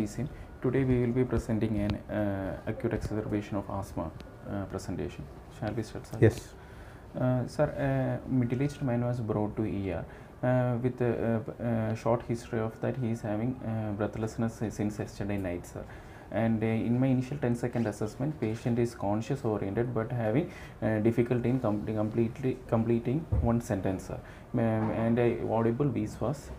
Nisim. Today we will be presenting an acute exacerbation of asthma presentation. Shall we start, sir? Yes. Sir, middle-aged man was brought to ER with a short history of that he is having breathlessness since yesterday night, sir. And in my initial 10-second assessment, patient is conscious oriented but having difficulty in completing one sentence, sir. And audible wheeze was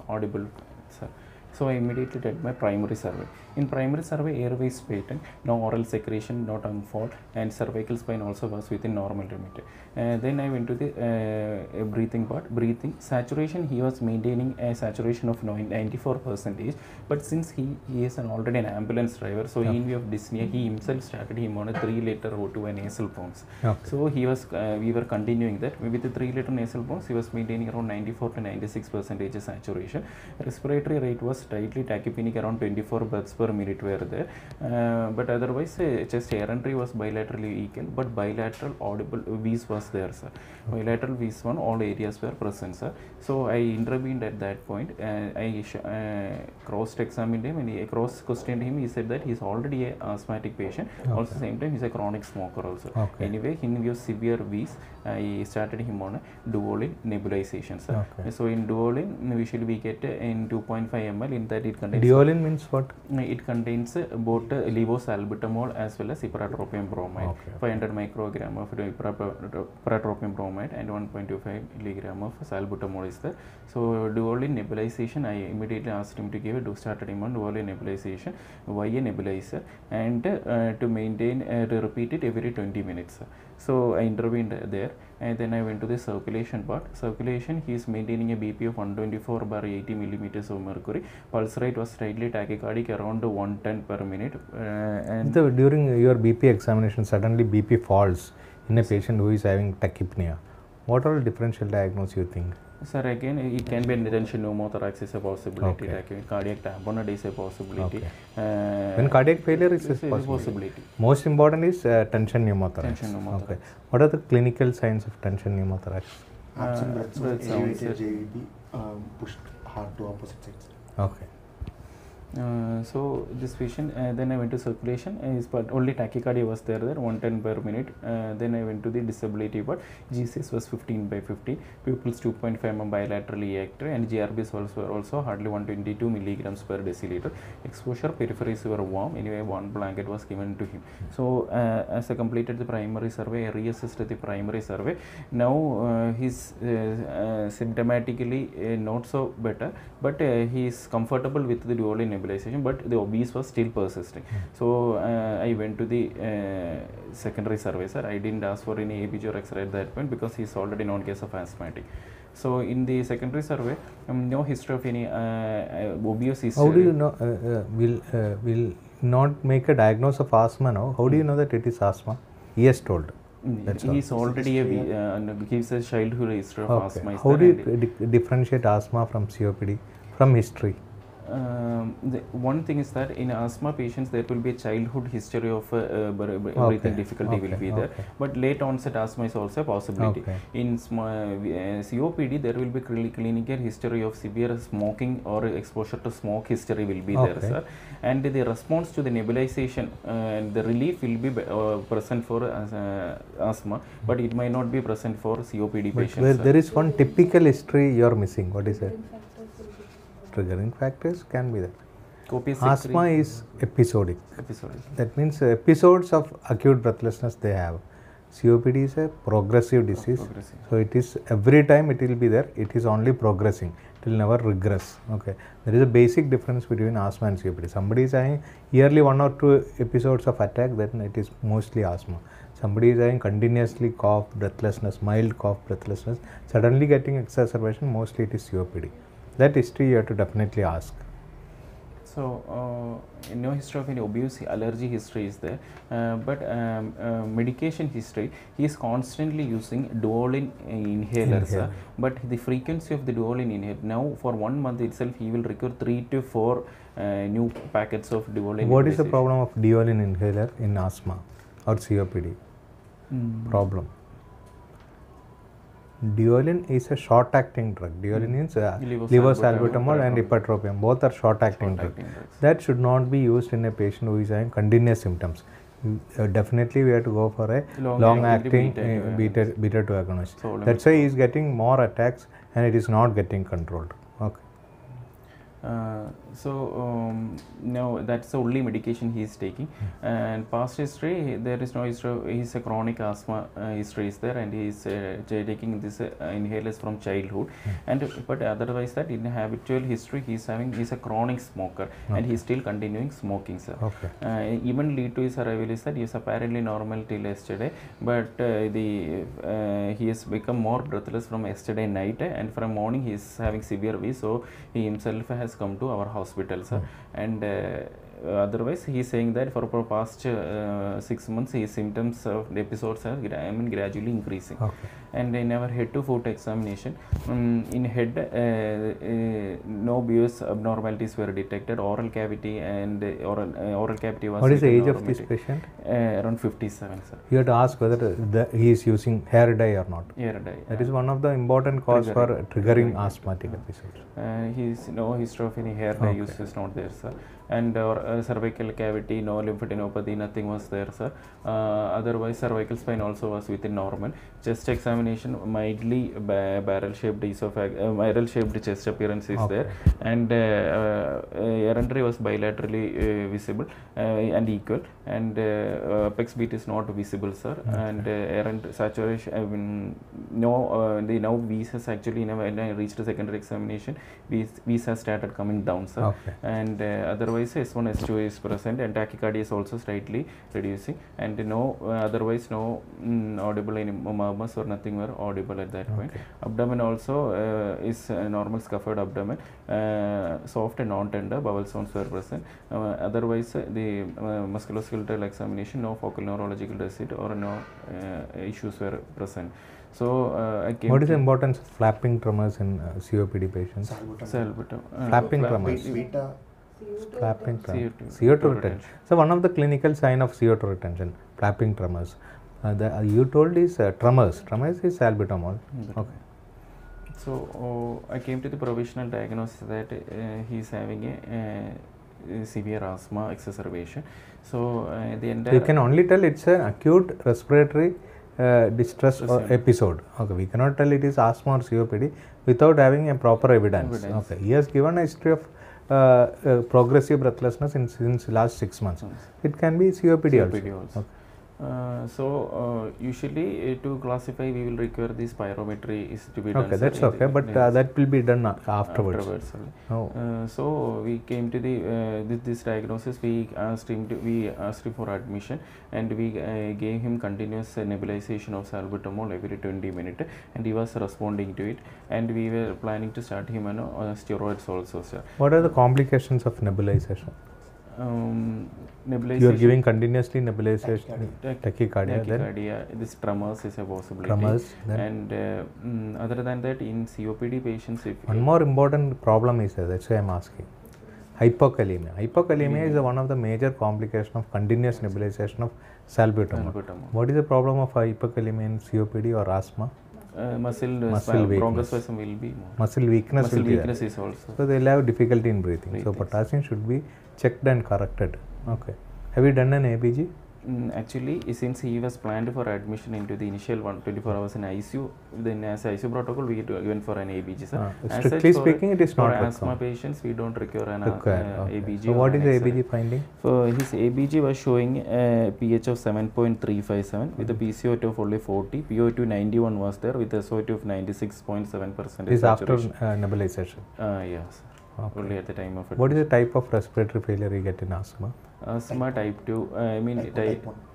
audible, sir. So I immediately did my primary survey. In primary survey, airway is patent, no oral secretion, no tongue fall, and cervical spine also was within normal limit. Then I went to the breathing part. Breathing saturation, he was maintaining a saturation of 94%. But since he is already an ambulance driver, so in view of dyspnea, he himself started him on a 3-liter O2 and nasal pumps. So he was we were continuing that with the 3-liter nasal pumps. He was maintaining around 94 to 96% saturation. Respiratory rate was slightly tachypneic, around 24 breaths per minute were there, but otherwise chest air entry was bilaterally equal, but bilateral audible wheeze was there, sir. Bilateral wheeze one, all areas were present, sir. So I intervened at that point. I cross-examined him and I cross-questioned him. He said that he is already an asthmatic patient. Also same time he is a chronic smoker also. Anyway, in view of severe wheeze, I started him on a Duolin nebulization, sir. So in Duolin, usually we get in 2.5 ml. In that it contains. Duolin means what? It contains both levosalbutamol as well as ipratropium bromide. 500 microgram of ipratropium bromide and 1.25 milligram of salbutamol is there. So Duolin nebulization, I immediately asked him to give it. Started him on Duolin nebulization via nebulizer and to maintain to repeat it every 20 minutes. So I intervened there, and then I went to the circulation part. Circulation, he is maintaining a BP of 124/80 millimeters of mercury. Pulse rate was slightly tachycardic, around 110 per minute. And during your BP examination, suddenly BP falls in a patient who is having tachypnea. What are the differential diagnosis you think? Sir, again, it can be tension pneumothorax is a possibility. Cardiac tamponade is a possibility. When cardiac failure is a possibility. Most important is tension pneumothorax. What are the clinical signs of tension pneumothorax? Absent breath sounds, elevated JVP, pushed hard to opposite sides. So this patient, then I went to circulation, only tachycardia was there, 110 per minute. Then I went to the disability part. GCS was 15/15, pupils 2.5 mm bilaterally ejected, and GRBs were also hardly 122 milligrams per deciliter. Exposure peripheries were warm. Anyway, one blanket was given to him. So as I completed the primary survey, I reassessed the primary survey. Now he's symptomatically not so better, but he is comfortable with the Duolin nebulization, but the wheeze was still persisting. So I went to the secondary survey, sir. I didn't ask for any ABG or X-ray at that point because he is already known case of asthmatic. So in the secondary survey, no history of any obvious history. How do you know? Will not make a diagnosis of asthma now. How do you know that it is asthma? He has told. He is already gives a childhood history of asthma. How do you differentiate asthma from COPD from history? One thing is that in asthma patients there will be a childhood history of breathing difficulty will be there, but late onset asthma is also a possibility. In COPD there will be clinical history of severe smoking or exposure to smoke history will be there, sir, and the response to the nebulization and the relief will be present for asthma, but it might not be present for COPD patients. There is one typical history you are missing. What is it? Triggering factors can be that. Asthma is episodic. That means episodes of acute breathlessness they have. COPD is a progressive disease. So it is every time it will be there. It is only progressing. It will never regress. There is a basic difference between asthma and COPD. Somebody is having yearly 1 or 2 episodes of attack, then it is mostly asthma. Somebody is having continuously cough, breathlessness, mild cough, breathlessness, suddenly getting exacerbation, mostly it is COPD. That history you have to definitely ask. So no history of any obvious allergy history is there, but medication history, he is constantly using Duolin inhalers, but the frequency of the Duolin inhaler, now for 1 month itself he will require 3 to 4 new packets of Duolin. What is the problem of Duolin inhaler in asthma or COPD? Problem? Duolin is a short-acting drug. Duolin means levosalbutamol and ipratropium. Both are short-acting drugs. That should not be used in a patient who is having continuous symptoms. Definitely, we have to go for a long-acting beta-2 agonist. So that's why he is getting more attacks and it is not getting controlled. Okay. No, that's the only medication he is taking. And past history, there is no history. He's a chronic asthma history is there, and he is taking this inhalers from childhood. But otherwise, that in habitual history, he's a chronic smoker, and he's still continuing smoking, sir. Okay. Even lead to his arrival is that he is apparently normal till yesterday, but he has become more breathless from yesterday night, and from morning he is having severe wheeze. So he himself has come to our hospital, sir. And otherwise he is saying that for past 6 months his symptoms of the episodes are gradually increasing. Okay. And in our head to foot examination, in head no BS abnormalities were detected. Oral cavity and oral cavity was. What is the age of this patient? Around 57, sir. You have to ask whether he is using hair dye or not. Hair dye. That is one of the important cause for triggering asthmatic episodes. His no history of any hair dye use is not there, sir. And cervical cavity, no lymphadenopathy, nothing was there, sir. Otherwise, cervical spine also was within normal. Chest examination, mildly barrel-shaped barrel-shaped chest appearance is there, and erinary was bilaterally visible and equal, and apex beat is not visible, sir. And saturation, now V's has actually, when I reached the secondary examination, V's has started coming down, sir. And otherwise S1, S2 is present, and tachycardia is also slightly reducing, and otherwise no audible any murmurs or nothing were audible at that point. Abdomen also is normal scaphoid abdomen, soft and non-tender, bowel sounds were present. Otherwise the musculoskeletal examination, no focal neurological deficit or no issues were present. So what is the importance of flapping tremors in COPD patients? Flapping tremors. Flapping tremors. CO2 retention. So one of the clinical sign of CO2 retention, flapping tremors. You told is tremors. Tremors is salbutamol. Okay. So I came to the provisional diagnosis that he is having a severe asthma exacerbation. So the entire. You can only tell it's an acute respiratory distress episode. Okay, we cannot tell it is asthma or COPD without having a proper evidence. Okay, he has given a history of progressive breathlessness since last 6 months. It can be COPD also. So usually to classify we will require this spirometry is to be done. Okay, that's okay, but that will be done afterwards. So we came to the this diagnosis. We asked him for admission, and we gave him continuous nebulization of salbutamol every 20 minutes, and he was responding to it, and we were planning to start him on steroids also, sir. What are the complications of nebulization? Nebulization. You are giving continuously nebulization, tachycardia. This tremors is a possibility. Tremors, and other than that, in COPD patients, one more important problem is that's why I am asking. Hypokalemia. Hypokalemia is one of the major complications of continuous nebulization of salbutamol. What is the problem of hypokalemia in COPD or asthma? Muscle bronchospasm will be more. Muscle weakness is also. So they will have difficulty in breathing. So potassium should be checked and corrected. Okay. Have you done an ABG? Actually, since he was planned for admission into the initial 24 hours in ICU, then as ICU protocol we went for an ABG. Strictly speaking, it is not for asthma patients. We don't require an ABG. So what is the ABG finding? So his ABG was showing a pH of 7.357 with a PCO2 of only 40. PO2 91 was there with a SO2 of 96.7%. This is after nebulization. Yes. Okay. Only at the time of admission. What is the type of respiratory failure you get in asthma? Asthma type 2,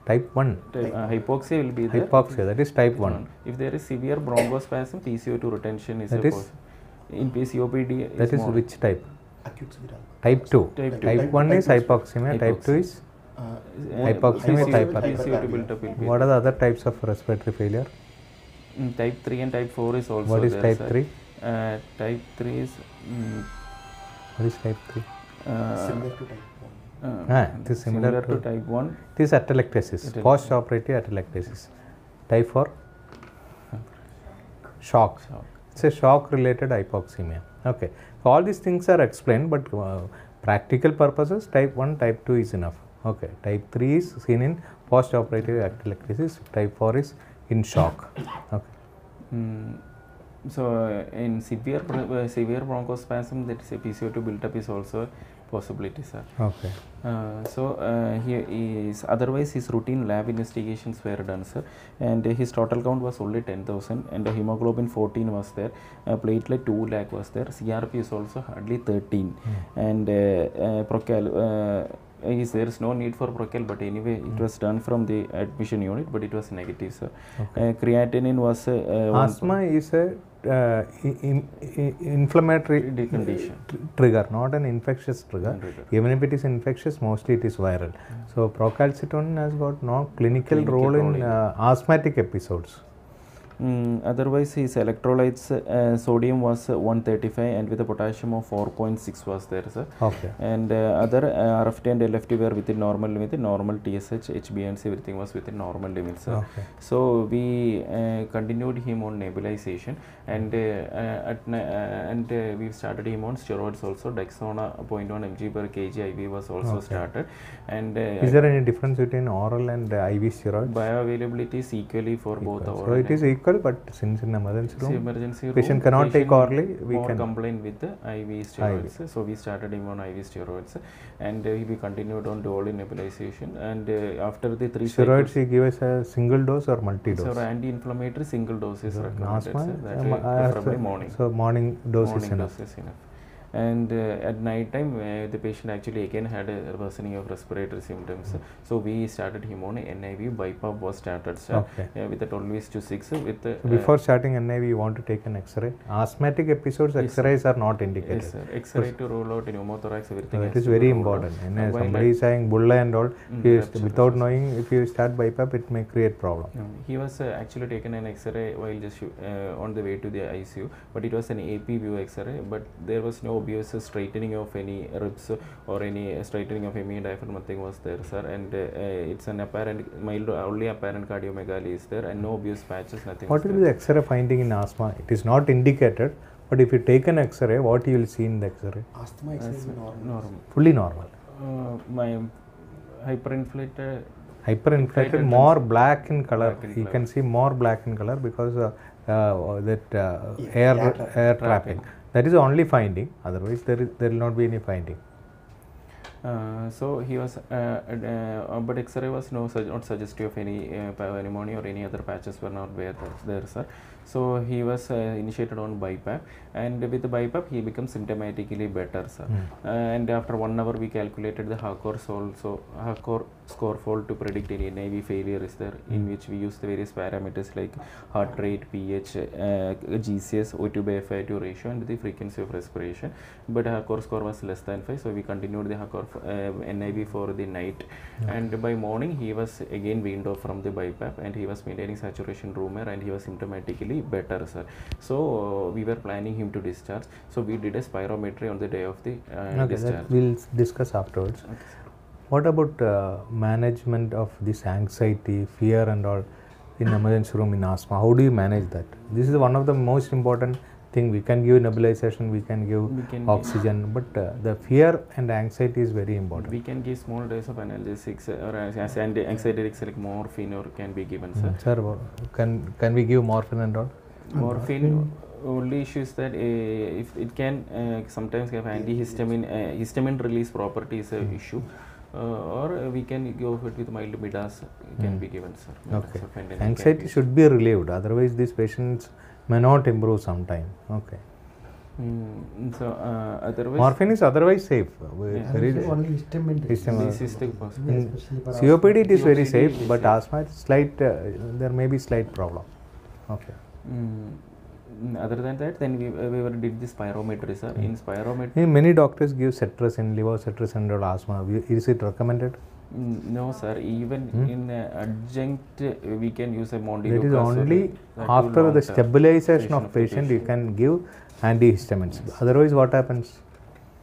type 1. Hypoxia will be there. Hypoxia, that is type 1. If there is severe bronchospasm, PCO2 retention is in COPD. That is which type? Acute severe. Type 2. Type 1 is hypoxemia, type 2 is hypoxemia, type 1. PCO2 built-up will be. What are the other types of respiratory failure? Type 3 and type 4 is also there. What is type 3? Type 3 is... what is type 3? Similar to type 1. It is similar to type 1. It is atelectasis, post-operative atelectasis. Type 4? Shock. It's a shock-related hypoxemia. Okay. So all these things are explained, but practical purposes, type 1, type 2 is enough. Okay. Type 3 is seen in post-operative atelectasis. Type 4 is in shock. Okay. So in severe bronchospasm, that is PCO2 build-up is also a possibility, sir. Okay. Otherwise his routine lab investigations were done, sir, and his total count was only 10,000, and the hemoglobin 14 was there, platelet 2 lakh was there, CRP is also hardly 13, and procal. There is no need for procal, but anyway it was done from the admission unit, but it was negative, sir. Okay. Creatinine was asthma is a inflammatory condition trigger, not an infectious trigger. Even if it is infectious, mostly it is viral. So procalcitonin has got no clinical role in asthmatic episodes. Otherwise his electrolytes, sodium was 135 and with a potassium of 4.6 was there, sir. Okay. And other RFT and LFT were within normal limit, normal TSH, HbA1c, everything was within normal limits, sir. Okay. So we continued him on nebulization, and we started him on steroids also. Dexona 0.1 mg per kg IV was also started. And is there any difference between oral and IV steroids? Bioavailability is equally for both. So it is equal, but since in emergency room, patient cannot take orally, we can complain with the IV steroids. So we started him on IV steroids, and we continued on dual nebulization. And after the 3 steroids, he gave us a single dose or multi-dose? So anti-inflammatory single dose is recommended. Preferably morning. So morning dose is enough. And at night time the patient actually again had a worsening of respiratory symptoms, so we started him on NIV. BiPAP was started, sir, with the 12:6 with the, before starting NIV you want to take an X-ray. Asthmatic episodes, X-rays are not indicated. Yes, sir. X-ray to rule out pneumothorax, everything. So it is very important. Somebody is saying bulla and all, without knowing, if you start BiPAP, it may create problem. He was actually taken an X-ray while just on the way to the ICU, but it was an AP view X-ray, but there was no obvious straightening of any ribs or any straightening of any diaphragm, nothing was there, sir, and it's an apparent, mild, only apparent cardiomegaly is there, and no obvious patches, nothing. What will be the X-ray finding in asthma? It is not indicated, but if you take an X-ray, what you will see in the X-ray? Asthma is normal. Fully normal. My hyperinflated, more black in color. You can see more black in color because air trapping. That is the only finding. Otherwise, there will not be any finding. So he was, but X-ray was not suggestive of any pneumonia or any other patches were not there, sir. So he was initiated on BiPAP, and with the BiPAP he becomes symptomatically better, sir. And after 1 hour we calculated the Harcourt score fold to predict any NIV failure is there, in which we use the various parameters like heart rate, pH, GCS, O2 by FiO2 ratio, and the frequency of respiration. But Harcourt score was less than 5, so we continued the Harcourt NIV for the night, and by morning he was again weaned off from the BiPAP, and he was maintaining saturation room air, and he was symptomatically better, sir. So we were planning him to discharge, so we did a spirometry on the day of the discharge. That we'll discuss afterwards. Okay. What about management of this anxiety, fear and all in emergency room in asthma? How do you manage that? This is one of the most important thing. We can give nebulization, we can give oxygen, but the fear and anxiety is very important. We can give small dose of analgesics or anxiolytics like morphine or can be given, sir. Sir, can we give morphine and all? Morphine, only issue is that if it can sometimes have antihistamine, histamine release property is an issue. Or we can go with mild midas can be given, sir. Okay. Anxiety should be relieved, otherwise these patients may not improve sometime. Okay. So otherwise morphine is otherwise safe. Only histamine. This is the COPD it is very safe, but asthma slight there may be slight problem. Okay. Other than that, then we did this spirometry, sir. In spirometry, many doctors give cetirizine, levocetirizine and asthma. Is it recommended? No, sir. Even in adjunct, we can use a Montelukast. That is only after the stabilization of patient you can give antihistamines. Yes. Otherwise, what happens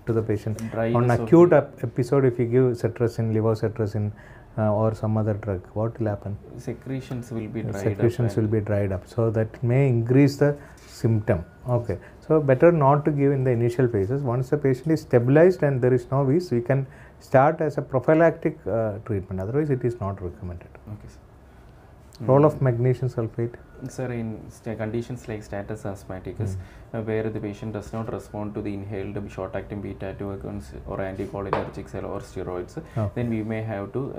to the patient? On acute episode, if you give cetirizine, levocetirizine, or some other drug, what will happen? Secretions will be dried up. Secretions will be dried up. So that may increase the symptom. Okay. So better not to give in the initial phases. Once the patient is stabilized and there is no wheeze, we can start as a prophylactic treatment. Otherwise, it is not recommended. Okay, sir. Role of magnesium sulfate? Sir, in conditions like status asthmaticus, where the patient does not respond to the inhaled short-acting beta-2 agonists or anticholinergics or steroids, then we may have to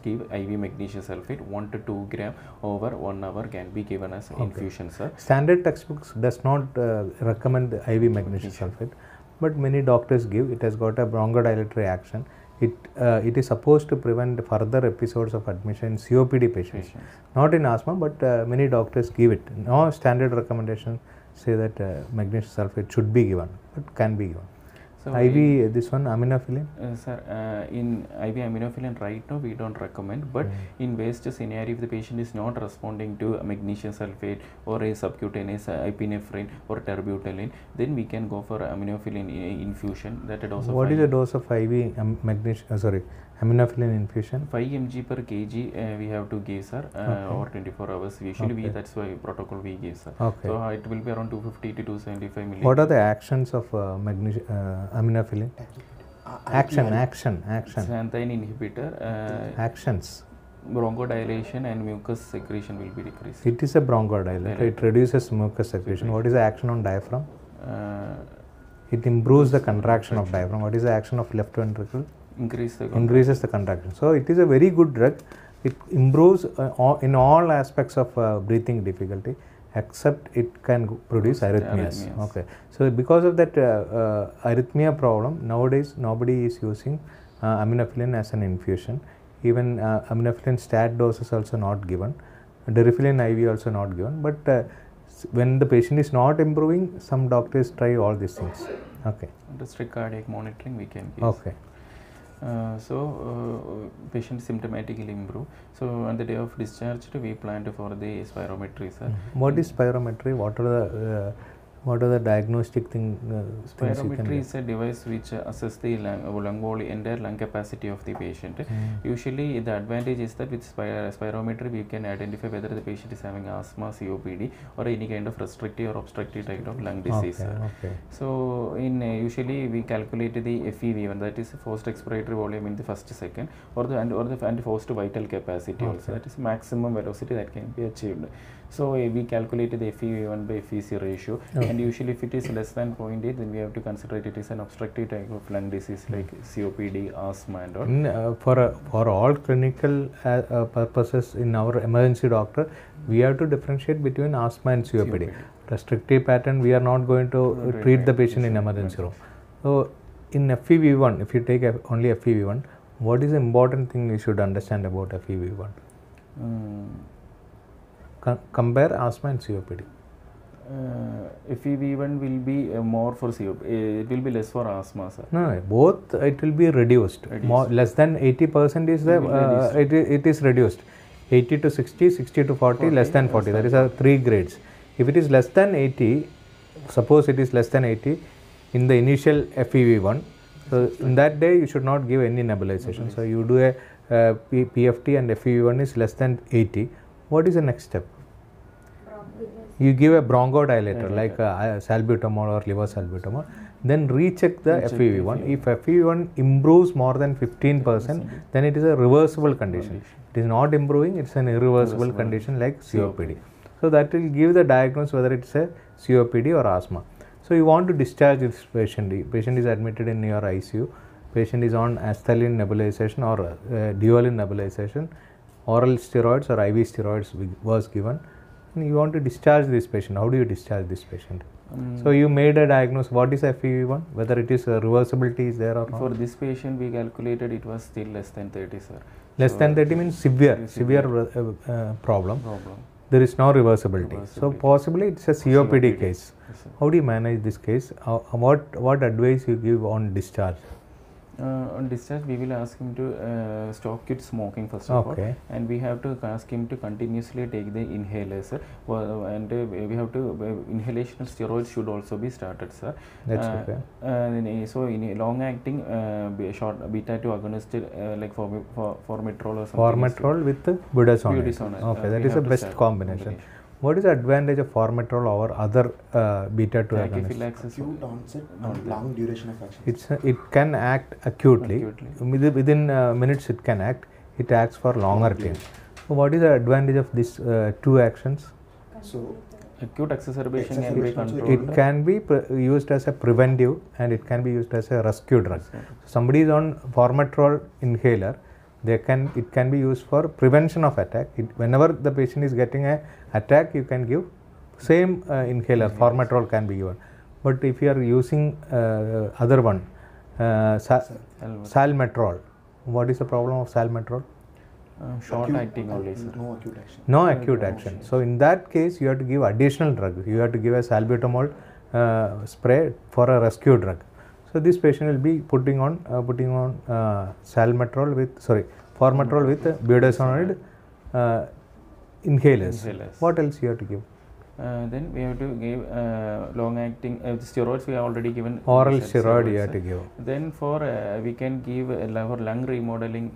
give IV magnesium sulfate. 1 to 2 gram over 1 hour can be given as infusion, sir. Standard textbooks does not recommend IV magnesium sulfate, but many doctors give. It has got a bronchodilatory action. It is supposed to prevent further episodes of admission in COPD patients, not in asthma, but many doctors give it. No standard recommendation say that magnesium sulfate should be given, but can be given. So IV, this one, aminophylline? Sir, in IV aminophylline right now we don't recommend, but in worst scenario, if the patient is not responding to magnesium sulfate or a subcutaneous epinephrine or terbutaline, then we can go for aminophylline infusion. That dose of what is the dose of IV aminophylline infusion? 5 mg per kg we have to give, sir, over 24 hours. Usually that's why protocol we give, sir. Okay. So it will be around 250 to 275 milliliters. What are the actions of aminophylline? Action. Xanthine inhibitor. Actions. Bronchodilation and mucus secretion will be decreased. It is a bronchodilator. It reduces mucus secretion. What is the action on diaphragm? It improves the contraction of diaphragm. What is the action of left ventricle? Increases the contraction. So it is a very good drug. It improves in all aspects of breathing difficulty, except it can produce arrhythmias. Okay. So because of that arrhythmia problem, nowadays nobody is using aminophylline as an infusion. Even aminophylline stat dose is also not given. Deriphyllin IV also not given. But when the patient is not improving, some doctors try all these things. Okay. Under strict cardiac monitoring we can give. Okay. Patient symptomatically improve. So on the day of discharge, we planned for the spirometry, sir. What is spirometry? What are the diagnostic things? Spirometry is a device which assesses the entire lung capacity of the patient. Usually, the advantage is that with spirometry, we can identify whether the patient is having asthma, COPD, or any kind of restrictive or obstructive type of lung disease. Okay. So, usually we calculate the FEV1, that is forced expiratory volume in the first second, or the forced vital capacity also. That is maximum velocity that can be achieved. So we calculate the FEV1 by FVC ratio, and usually if it is less than 0.8, then we have to consider it is an obstructive type of lung disease like COPD, asthma and all. For all clinical purposes in our emergency doctor, we have to differentiate between asthma and COPD. Restrictive pattern, we are not going to treat the patient in emergency room. So in FEV1, if you take only FEV1, what is the important thing you should understand about FEV1? Compare asthma and COPD. FEV1 will be more for COPD. It will be less for asthma, sir. No, both it will be reduced. More, less than 80% is the it is reduced. 80 to 60, 60 to 40, less than 40. There is 3 grades. If it is less than 80, suppose it is less than 80 in the initial FEV1, so in that day you should not give any nebulization. So you do a PFT and FEV1 is less than 80. What is the next step? You give a bronchodilator like salbutamol or levosalbutamol, then recheck the FEV1. If FEV1 improves more than 15%, then it is a reversible condition. It is not improving, it is an irreversible condition like COPD. So that will give the diagnosis whether it is a COPD or asthma. So you want to discharge this patient. The patient is admitted in your ICU. Patient is on Asthalin nebulization or Duolin nebulization. Oral steroids or IV steroids was given. And you want to discharge this patient. How do you discharge this patient? So you made a diagnosis. What is FEV1? Whether it is reversibility is there or not? For this patient, we calculated it was still less than 30, sir. Less than 30 means severe problem. There is no reversibility. So possibly it's a COPD case. Yes, how do you manage this case? What advice you give on discharge? On discharge, we will ask him to stop quit smoking first of all, and we have to ask him to continuously take the inhalers, and we have to inhalation steroids should also be started, sir. That's okay. So in long-acting short beta-2 agonist like formoterol or something. Formoterol with budesonide. Okay, that is the best combination. What is the advantage of formoterol over other beta-2 agonists? Acute onset and long duration of action. It can act acutely. Within minutes it can act. It acts for longer time. So what is the advantage of these two actions? So acute exacerbation can be controlled. It can be used as a preventive and it can be used as a rescue drug. So somebody is on formoterol inhaler. It can be used for prevention of attack. Whenever the patient is getting an attack, you can give same inhaler, formoterol can be given. But if you are using other one, salmeterol, what is the problem of salmeterol? Short acting only, sir. No acute action. No acute action. So in that case, you have to give additional drug. You have to give a salbutamol spray for a rescue drug. So this patient will be putting on formoterol with budesonide inhalers. What else you have to give? Then we have to give long-acting steroids. We have already given oral steroid. You have to give. Then for we can give for lung remodeling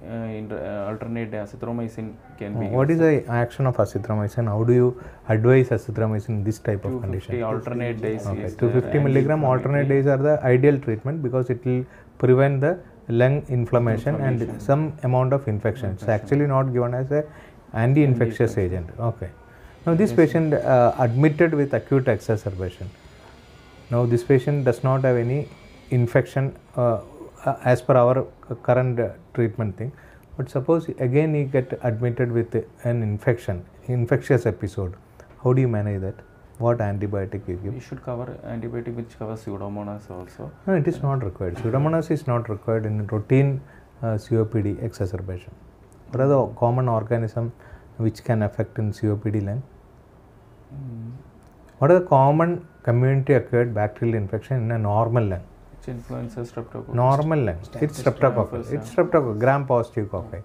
alternate azithromycin can be. What is the action of azithromycin? How do you advise azithromycin in this type of condition? Alternate days. Okay. 250 milligram alternate days are the ideal treatment because it will prevent the lung inflammation and some amount of infection. It's actually not given as a anti-infectious agent. Okay. Now this patient admitted with acute exacerbation. Now this patient does not have any infection as per our current treatment thing. But suppose again he get admitted with an infectious episode. How do you manage that? What antibiotic you give? We should cover antibiotic which covers Pseudomonas also. No, it is not required. Pseudomonas is not required in routine COPD exacerbation. What are the common organisms which can affect in COPD lung? What are the common community acquired bacterial infection in a normal lung? It's influenza, streptococcus. Normal lung. It's streptococcus. It's streptococcus, gram-positive cocci.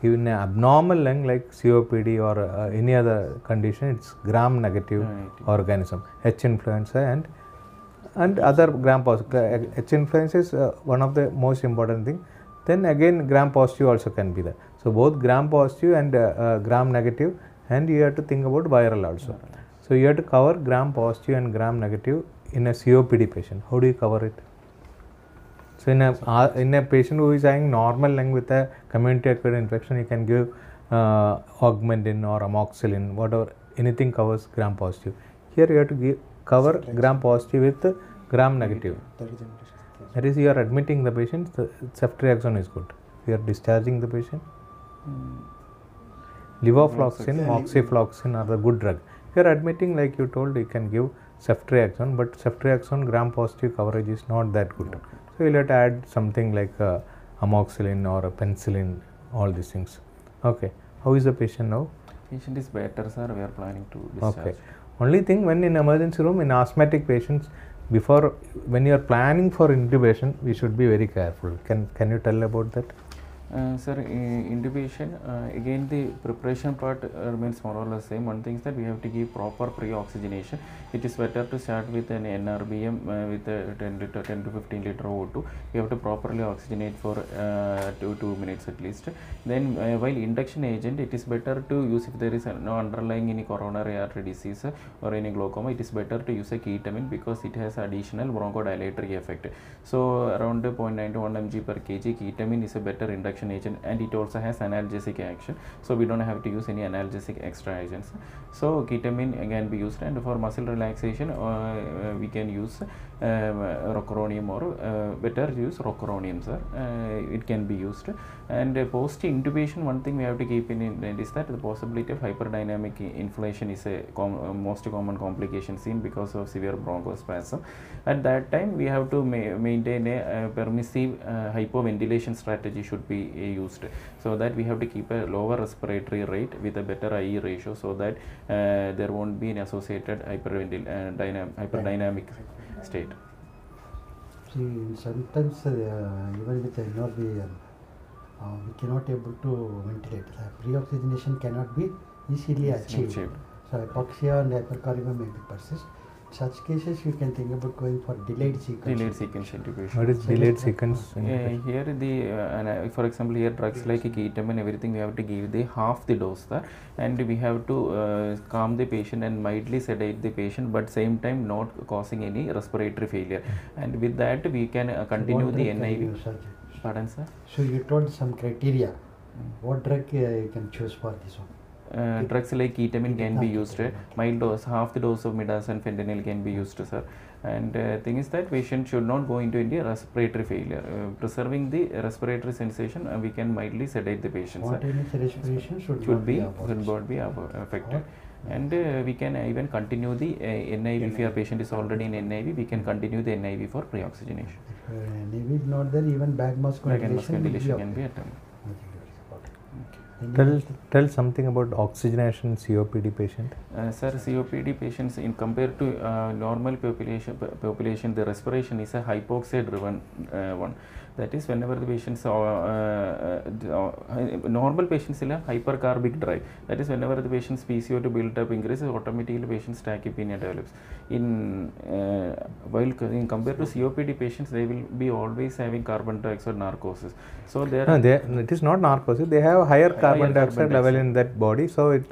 Even an abnormal lung like COPD or any other condition, it's gram-negative organism. H. influenza and other gram-positive. H. influenza is one of the most important thing. Then again, gram-positive also can be there. So both gram-positive and gram-negative, and you have to think about viral also. So you have to cover gram-positive and gram-negative in a COPD patient. How do you cover it? So in a patient who is having normal lung with a community acquired infection, you can give augmentin or amoxicillin, whatever, anything covers gram-positive. Here you have to cover gram-positive with gram-negative. That is, you are admitting the patient, the ceftriaxone is good. You are discharging the patient. Levofloxacin, moxifloxacin are the good drug. If you are admitting, like you told, you can give ceftriaxone, but ceftriaxone gram-positive coverage is not that good. So you will have to add something like amoxicillin or penicillin, all these things. Okay. How is the patient now? Patient is better, sir. We are planning to discharge. Okay. Only thing, when in emergency room, in asthmatic patients, when you are planning for intubation, we should be very careful. Can you tell about that? Sir, intubation, again the preparation part remains more or less same. One thing is that we have to give proper pre-oxygenation. It is better to start with an NRBM with a 10 to 15 liter O2. You have to properly oxygenate for 2 minutes at least. Then while induction agent, it is better to use if there is no underlying any coronary artery disease or any glaucoma. It is better to use a ketamine because it has additional bronchodilatory effect. So around 0.9 to 1 mg per kg, ketamine is a better induction agent, and it also has analgesic action, so we don't have to use any analgesic extra agents. So ketamine can be used, and for muscle relaxation we can use rocuronium, or better use rocuronium, sir. It can be used. And post intubation, one thing we have to keep in mind is that the possibility of hyperdynamic inflation is a most common complication seen because of severe bronchospasm. At that time we have to maintain a permissive hypoventilation strategy should be used, so that we have to keep a lower respiratory rate with a better IE ratio, so that there won't be an associated hyperdynamic state. See, sometimes even with NRV, we cannot able to ventilate. Pre-oxygenation cannot be easily achieved. So hypoxia and hypercarbemia may be persist. In such cases, you can think about going for delayed sequence. Delayed sequence intubation. What is delayed sequence? Here the for example, here drugs like ketamine, everything we have to give the half the dose there, and we have to calm the patient and mildly sedate the patient, but same time not causing any respiratory failure. And with that we can continue the NIV. Pardon, sir? So you told some criteria. What drug you can choose for this one? Drugs like ketamine can be used, mild dose, half the dose of midazolam fentanyl can be used, sir. And thing is that patient should not go into any respiratory failure. Preserving the respiratory sensation, we can mildly sedate the patient. Spontaneous respiration should not be affected. And we can even continue the NIV. If your patient is already in NIV, we can continue the NIV for pre-oxygenation. NIV is not there, even bag mask ventilation can be attempted. Tell something about oxygenation COPD patient. Sir, COPD patients in compared to normal population, the respiration is a hypoxia driven one. That is, whenever the patients normal patients have hypercarbic drive. That is, whenever the patient's PCO2 build up increases, automatically the patient's tachypnea develops. While in compared to COPD patients, they will be always having carbon dioxide narcosis. So it is not narcosis. They have higher carbon dioxide level in that body. So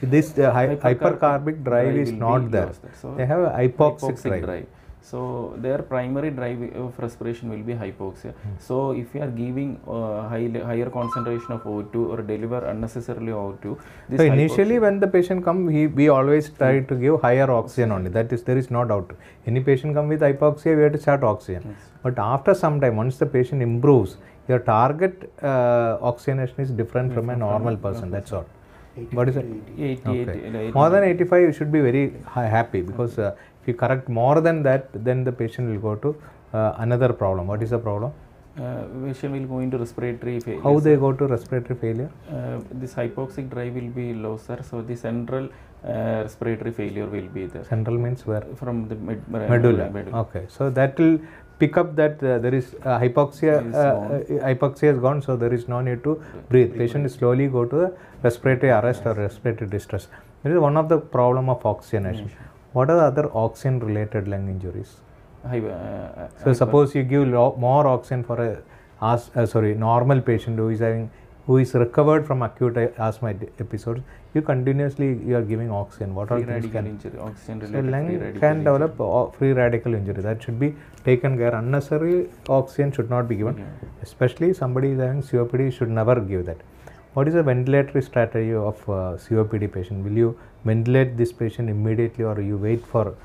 this hypercarbic drive is not there. So they have a hypoxic drive. So their primary drive of respiration will be hypoxia. So if you are giving higher concentration of O2 or deliver unnecessarily O2, so initially when the patient comes, we always try to give higher oxygen only. That is, there is no doubt. Any patient come with hypoxia, we have to start oxygen. Yes. But after some time, once the patient improves, your target oxygenation is different from a normal person. That's all. What is it? 88. More than 85, you should be very happy, because if you correct more than that, then the patient will go to another problem. What is the problem? Patient will go into respiratory failure. How they go to respiratory failure? This hypoxic drive will be low, sir. So the central respiratory failure will be there. Central means where? From the medulla. Okay, so that will pick up that there is hypoxia. Hypoxia is gone, so there is no need to breathe. Patient will slowly go to the respiratory arrest or respiratory distress. This is one of the problem of oxygenation. What are the other oxygen-related lung injuries? So suppose you give more oxygen for a normal patient who is recovered from acute asthma episodes, you are giving oxygen. What are things can injury? Oxygen so lung can develop free radical injury. That should be taken care. Unnecessary oxygen should not be given. Especially somebody is having COPD should never give that. What is the ventilatory strategy of COPD patient? Will you ventilate this patient immediately, or you wait for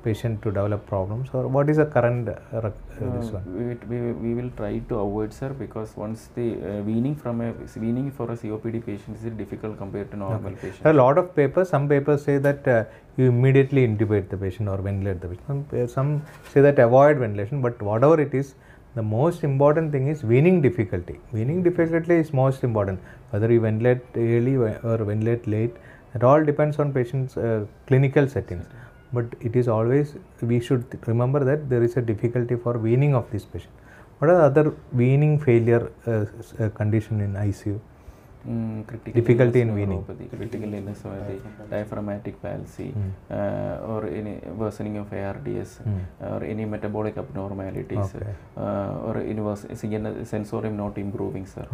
patient to develop problems, or what is the current this one? We will try to avoid, sir, because once the weaning for a COPD patient is difficult compared to normal patient. There are a lot of papers. Some papers say that you immediately intubate the patient or ventilate the patient. Some say that avoid ventilation, but whatever it is, the most important thing is weaning difficulty. Weaning difficulty is most important. Whether you ventilate early or ventilate late, it all depends on patient's clinical settings. But it is always, we should remember that there is a difficulty for weaning of this patient. What are the other weaning failure condition in ICU? Difficulty in weaning. Critical illness or the diaphragmatic palsy, or any worsening of ARDS, or any metabolic abnormalities, or any sensorium not improving, sir.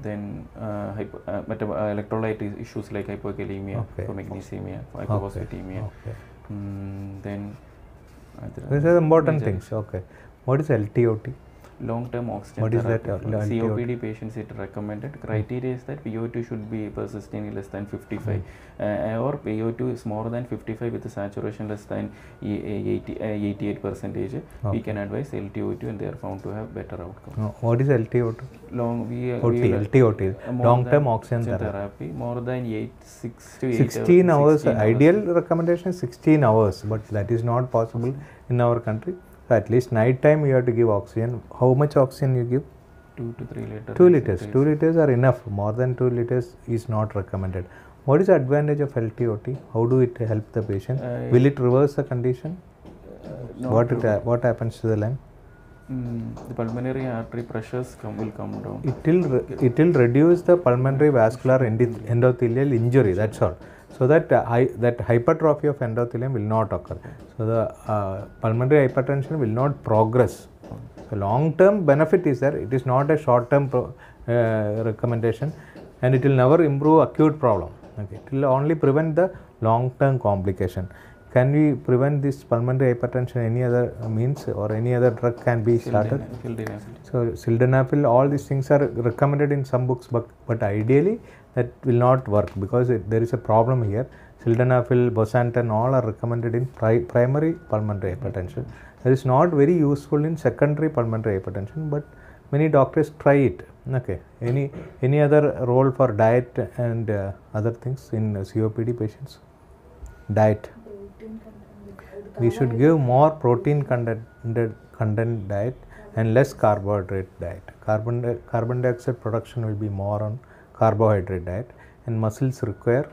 Then electrolyte issues like hypokalemia, hypomagnesemia, hypophosphatemia. Then these are important things. What is LTOT? Long-term oxygen what therapy. Is that? COPD patients, it recommended. Criteria is that PO2 should be persisting less than 55, or PO2 is more than 55 with a saturation less than 88%. We can advise LTO2, and they are found to have better outcomes. What is LTO2? LTOT, long-term oxygen therapy. More than 16 hours. Ideal recommendation is 16 hours, but that is not possible in our country. So at least night time you have to give oxygen. How much oxygen you give? 2 to 3 liters. 2 liters. 2 liters are enough. More than 2 liters is not recommended. What is the advantage of LTOT? How do it help the patient? Will it reverse the condition? What happens to the lung? The pulmonary artery pressures will come down. It will reduce the pulmonary vascular endothelial injury. That's all. So that that hypertrophy of endothelium will not occur. So the pulmonary hypertension will not progress. So long term benefit is there. It is not a short term recommendation, and it will never improve acute problem. Okay. It will only prevent the long term complication. Can we prevent this pulmonary hypertension any other means, or any other drug can be started? Sildenafil. So sildenafil, all these things are recommended in some books, but ideally that will not work because there is a problem here. Sildenafil, bosantan, all are recommended in primary pulmonary hypertension. That is not very useful in secondary pulmonary hypertension, but many doctors try it. Okay. Any other role for diet and other things in COPD patients? Diet. We should give more protein content diet and less carbohydrate diet. Carbon dioxide production will be more on carbohydrate diet, and muscles require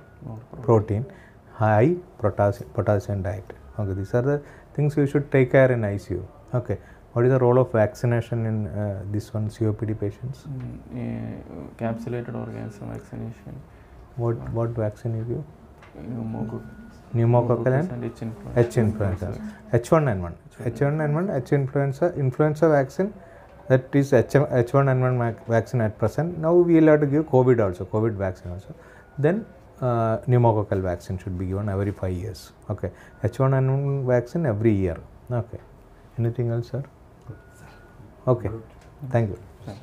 protein, high potassium diet. Okay, these are the things you should take care in ICU. Okay, what is the role of vaccination in this one COPD patients? Capsulated organism vaccination. What vaccine you give? Pneumococcal and H influenza. H1N1. H influenza vaccine, that is H1N1 vaccine at present. Now we will have to give COVID vaccine also. Then pneumococcal vaccine should be given every 5 years. Okay. H1N1 vaccine every year. Okay. Anything else, sir? Okay. Thank you. Thanks.